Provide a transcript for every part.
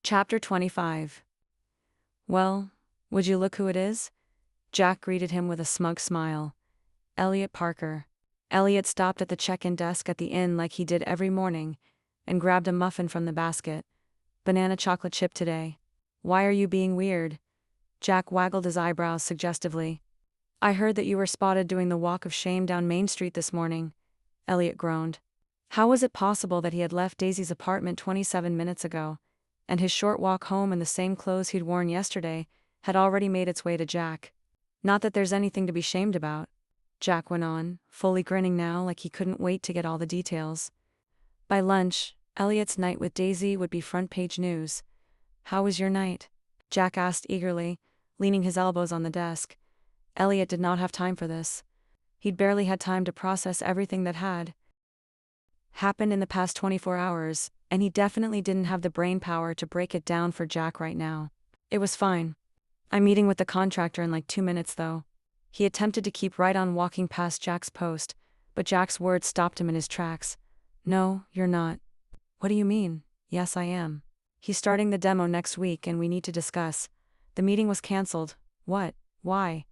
Chapter 25. Well, would you look who it is? Jack greeted him with a smug smile. Elliot Parker. Elliot stopped at the check-in desk at the inn like he did every morning, and grabbed a muffin from the basket. Banana chocolate chip today. Why are you being weird? Jack waggled his eyebrows suggestively. I heard that you were spotted doing the walk of shame down Main Street this morning. Elliot groaned. How was it possible that he had left Daisy's apartment 27 minutes ago, and his short walk home in the same clothes he'd worn yesterday had already made its way to Jack? Not that there's anything to be shamed about, Jack went on, fully grinning now like he couldn't wait to get all the details. By lunch, Elliot's night with Daisy would be front-page news. How was your night? Jack asked eagerly, leaning his elbows on the desk. Elliot did not have time for this. He'd barely had time to process everything that had happened in the past 24 hours, and he definitely didn't have the brain power to break it down for Jack right now. It was fine. I'm meeting with the contractor in like 2 minutes though. He attempted to keep right on walking past Jack's post, but Jack's words stopped him in his tracks. No, you're not. What do you mean? Yes, I am. He's starting the demo next week and we need to discuss. The meeting was cancelled. What? Why?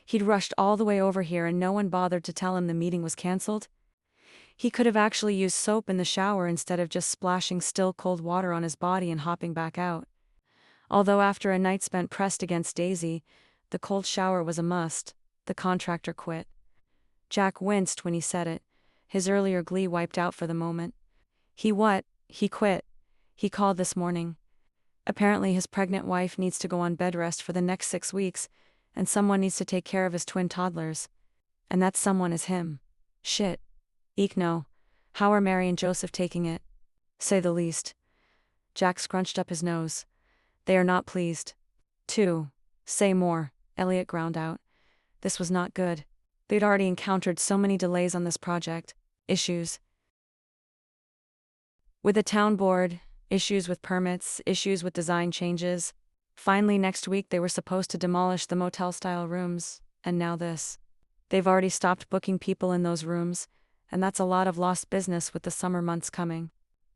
He'd rushed all the way over here and no one bothered to tell him the meeting was cancelled? He could have actually used soap in the shower instead of just splashing still cold water on his body and hopping back out. Although after a night spent pressed against Daisy, the cold shower was a must, the contractor quit. Jack winced when he said it, his earlier glee wiped out for the moment. He quit. He called this morning. Apparently his pregnant wife needs to go on bed rest for the next 6 weeks, and someone needs to take care of his twin toddlers. And that someone is him. Shit. Eek no. How are Mary and Joseph taking it? Say the least. Jack scrunched up his nose. They are not pleased. Too. Say more, Elliot ground out. This was not good. They'd already encountered so many delays on this project. Issues with the town board, issues with permits, issues with design changes. Finally next week they were supposed to demolish the motel-style rooms, and now this. They've already stopped booking people in those rooms, and that's a lot of lost business with the summer months coming.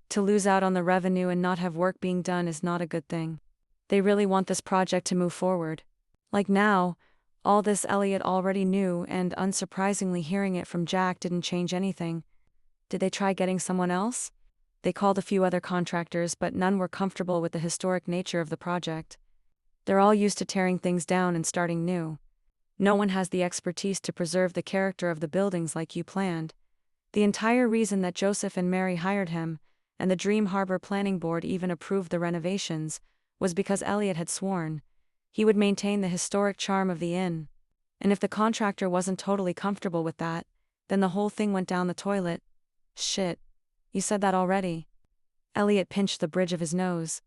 To lose out on the revenue and not have work being done is not a good thing. They really want this project to move forward. Like now, all this Elliot already knew, and unsurprisingly hearing it from Jack didn't change anything. Did they try getting someone else? They called a few other contractors, but none were comfortable with the historic nature of the project. They're all used to tearing things down and starting new. No one has the expertise to preserve the character of the buildings like you planned. The entire reason that Joseph and Mary hired him, and the Dream Harbor Planning Board even approved the renovations, was because Elliot had sworn he would maintain the historic charm of the inn. And if the contractor wasn't totally comfortable with that, then the whole thing went down the toilet. Shit. You said that already. Elliot pinched the bridge of his nose.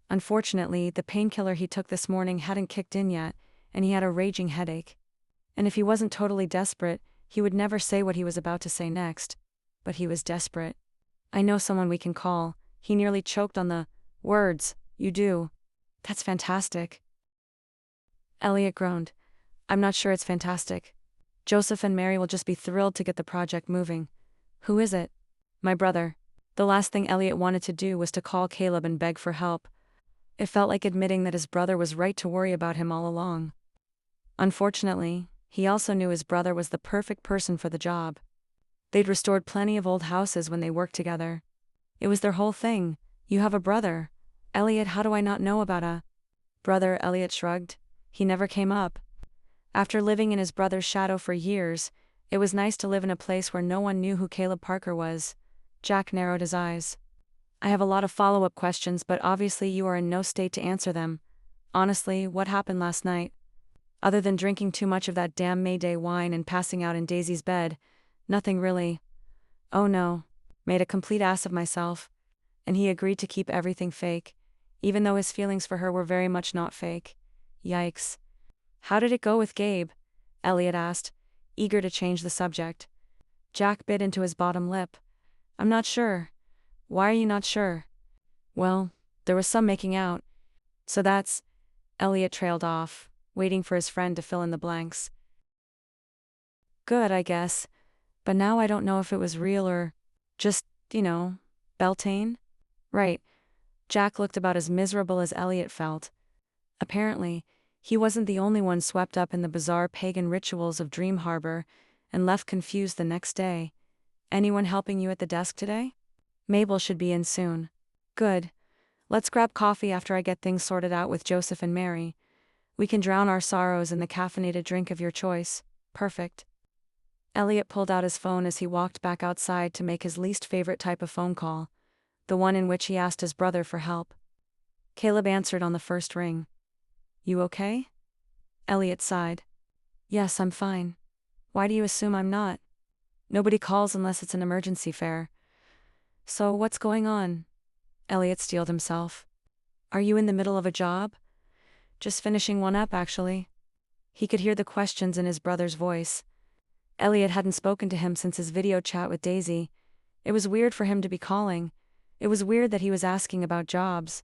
Unfortunately, the painkiller he took this morning hadn't kicked in yet, and he had a raging headache. And if he wasn't totally desperate, he would never say what he was about to say next. But he was desperate. I know someone we can call. He nearly choked on the words. You do. That's fantastic. Elliot groaned. I'm not sure it's fantastic. Joseph and Mary will just be thrilled to get the project moving. Who is it? My brother. The last thing Elliot wanted to do was to call Caleb and beg for help. It felt like admitting that his brother was right to worry about him all along. Unfortunately, he also knew his brother was the perfect person for the job. They'd restored plenty of old houses when they worked together. It was their whole thing. You have a brother. Elliot, how do I not know about a brother? Elliot shrugged. He never came up. After living in his brother's shadow for years, it was nice to live in a place where no one knew who Caleb Parker was. Jack narrowed his eyes. I have a lot of follow-up questions, but obviously you are in no state to answer them. Honestly, what happened last night? Other than drinking too much of that damn Mayday wine and passing out in Daisy's bed, nothing really. Oh no. Made a complete ass of myself. And he agreed to keep everything fake, even though his feelings for her were very much not fake. Yikes. How did it go with Gabe? Elliot asked, eager to change the subject. Jack bit into his bottom lip. I'm not sure. Why are you not sure? Well, there was some making out. So that's... Elliot trailed off, waiting for his friend to fill in the blanks. Good, I guess. But now I don't know if it was real or just, Beltane? Right. Jack looked about as miserable as Elliot felt. Apparently, he wasn't the only one swept up in the bizarre pagan rituals of Dream Harbor and left confused the next day. Anyone helping you at the desk today? Mabel should be in soon. Good. Let's grab coffee after I get things sorted out with Joseph and Mary. We can drown our sorrows in the caffeinated drink of your choice. Perfect. Elliot pulled out his phone as he walked back outside to make his least favorite type of phone call, the one in which he asked his brother for help. Caleb answered on the first ring. You okay? Elliot sighed. Yes, I'm fine. Why do you assume I'm not? Nobody calls unless it's an emergency fare. So what's going on? Elliot steeled himself. Are you in the middle of a job? Just finishing one up, actually. He could hear the questions in his brother's voice. Elliot hadn't spoken to him since his video chat with Daisy. It was weird for him to be calling. It was weird that he was asking about jobs.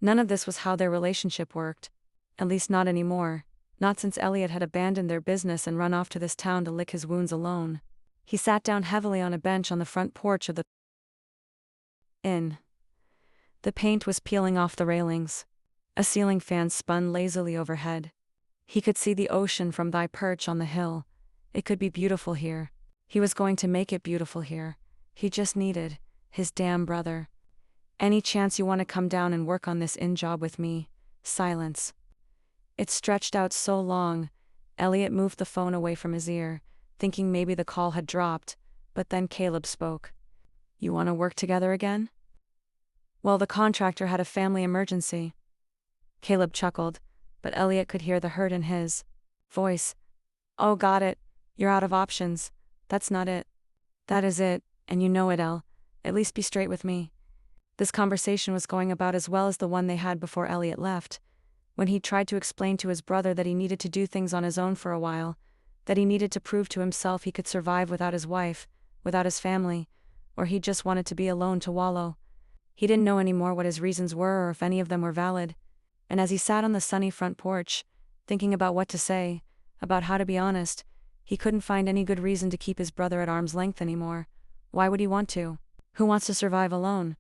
None of this was how their relationship worked. At least not anymore. Not since Elliot had abandoned their business and run off to this town to lick his wounds alone. He sat down heavily on a bench on the front porch of the inn. The paint was peeling off the railings. A ceiling fan spun lazily overhead. He could see the ocean from thy perch on the hill. It could be beautiful here. He was going to make it beautiful here. He just needed his damn brother. Any chance you want to come down and work on this inn job with me? Silence. It stretched out so long. Elliot moved the phone away from his ear, thinking maybe the call had dropped, but then Caleb spoke. You want to work together again? Well, the contractor had a family emergency. Caleb chuckled, but Elliot could hear the hurt in his voice. Oh, got it. You're out of options. That's not it. That is it, and you know it, El. At least be straight with me. This conversation was going about as well as the one they had before Elliot left, when he tried to explain to his brother that he needed to do things on his own for a while, that he needed to prove to himself he could survive without his wife, without his family, or he just wanted to be alone to wallow. He didn't know anymore what his reasons were or if any of them were valid, and as he sat on the sunny front porch, thinking about what to say, about how to be honest, he couldn't find any good reason to keep his brother at arm's length anymore. Why would he want to? Who wants to survive alone?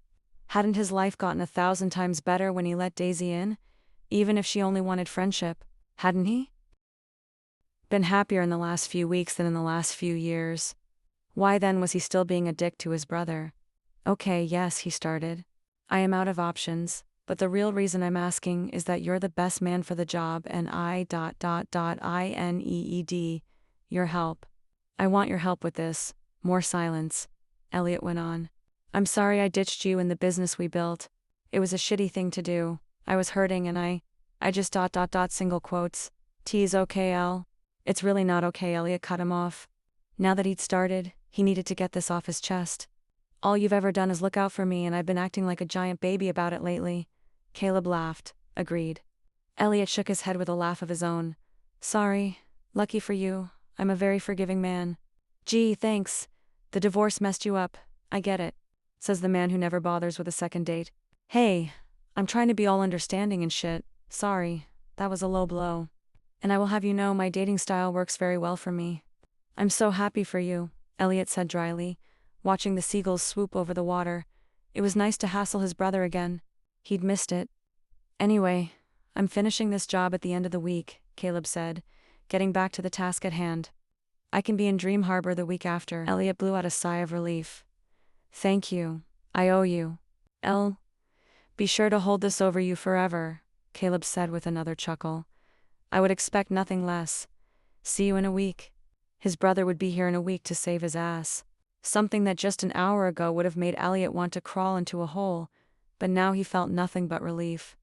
Hadn't his life gotten 1,000 times better when he let Daisy in? Even if she only wanted friendship, hadn't he been happier in the last few weeks than in the last few years? Why then was he still being a dick to his brother? Okay, yes, he started. I am out of options, but the real reason I'm asking is that you're the best man for the job and I need your help. I want your help with this. More silence. Elliot went on. I'm sorry I ditched you in the business we built. It was a shitty thing to do. I was hurting and I just single quotes. T's okay, El? It's really not okay, Elliot cut him off. Now that he'd started, he needed to get this off his chest. All you've ever done is look out for me and I've been acting like a giant baby about it lately. Caleb laughed, agreed. Elliot shook his head with a laugh of his own. Sorry, lucky for you, I'm a very forgiving man. Gee, thanks. The divorce messed you up, I get it, says the man who never bothers with a second date. Hey, I'm trying to be all understanding and shit. Sorry, that was a low blow. And I will have you know my dating style works very well for me. I'm so happy for you, Elliot said dryly, watching the seagulls swoop over the water. It was nice to hassle his brother again. He'd missed it. Anyway, I'm finishing this job at the end of the week, Caleb said, getting back to the task at hand. I can be in Dream Harbor the week after. Elliot blew out a sigh of relief. Thank you. I owe you. El. Be sure to hold this over you forever, Caleb said with another chuckle. I would expect nothing less. See you in a week. His brother would be here in a week to save his ass. Something that just an hour ago would have made Elliot want to crawl into a hole, but now he felt nothing but relief.